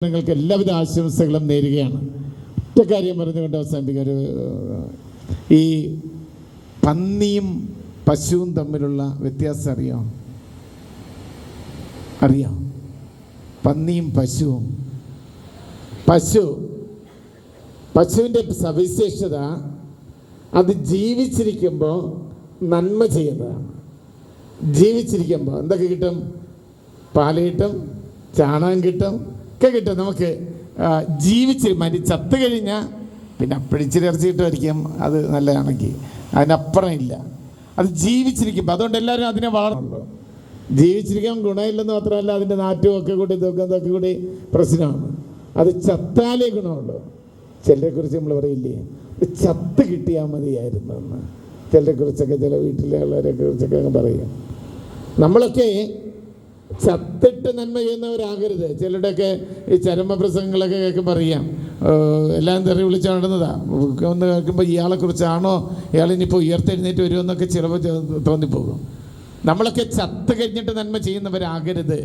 നിങ്ങൾക്ക് എല്ലാവിധ ആശംസകളും നേരുകയാണ്. ഒറ്റ കാര്യം പറഞ്ഞുകൊണ്ട് അവസാനിപ്പിക്കുക. ഈ പന്നിയും പശുവും തമ്മിലുള്ള വ്യത്യാസം അറിയാം? പന്നിയും പശുവും. പശുവിൻ്റെ സവിശേഷത അത് ജീവിച്ചിരിക്കുമ്പോൾ നന്മ ചെയ്യുന്നതാണ്. ജീവിച്ചിരിക്കുമ്പോൾ എന്തൊക്കെ കിട്ടും? പാല് കിട്ടും, ചാണകം കിട്ടും, ഒക്കെ കിട്ടും. നമുക്ക് ചത്ത് കഴിഞ്ഞാൽ പിന്നെ അപ്പഴിച്ചിരി ഇറച്ചി കിട്ടുമായിരിക്കും, അത് നല്ലതാണെങ്കിൽ. അതിനപ്പുറം ഇല്ല. അത് ജീവിച്ചിരിക്കുമ്പോൾ, അതുകൊണ്ട് എല്ലാവരും അതിനെ വളർന്നുള്ളൂ. ജീവിച്ചിരിക്കാൻ ഗുണമില്ലെന്ന് മാത്രമല്ല, അതിൻ്റെ നാറ്റവും ഒക്കെ കൂടി ഇതൊക്കെ കൂടി പ്രശ്നമാണ്. അത് ചത്താലേ ഗുണമുള്ളൂ. ചിലരെക്കുറിച്ച് നമ്മൾ പറയില്ലേ, ചത്ത് കിട്ടിയാൽ മതിയായിരുന്നു എന്ന്. ചിലരെക്കുറിച്ചൊക്കെ, ചില വീട്ടിലുള്ളവരെ കുറിച്ചൊക്കെ പറയും. നമ്മളൊക്കെ ചത്തിട്ട് നന്മ ചെയ്യുന്നവരാകരുത്. ചിലരുടെയൊക്കെ ഈ ചരമപ്രസംഗങ്ങളൊക്കെ കേൾക്കുമ്പോൾ അറിയാം, എല്ലാം തെറി വിളിച്ച് നടന്നതാ. ഒന്ന് കേൾക്കുമ്പോൾ ഇയാളെക്കുറിച്ചാണോ, ഇയാളിനിപ്പോൾ ഉയർത്തെഴുന്നേറ്റ് വരുമെന്നൊക്കെ ചിലപ്പോൾ തോന്നിപ്പോകും. നമ്മളൊക്കെ ചത്ത് കഴിഞ്ഞിട്ട് നന്മ ചെയ്യുന്നവരാകരുത്.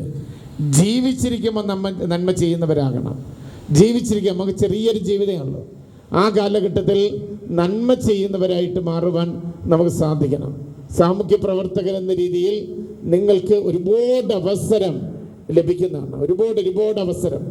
ജീവിച്ചിരിക്കുമ്പോൾ നന്മ ചെയ്യുന്നവരാകണം. ജീവിച്ചിരിക്കുക, നമുക്ക് ചെറിയൊരു ജീവിതമുള്ളൂ. ആ കാലഘട്ടത്തിൽ നന്മ ചെയ്യുന്നവരായിട്ട് മാറുവാൻ നമുക്ക് സാധിക്കണം. സാമൂഹ്യ പ്രവർത്തകൻ എന്ന രീതിയിൽ നിങ്ങൾക്ക് ഒരുപാട് അവസരം ലഭിക്കുന്നതാണ്. ഒരുപാട് അവസരം.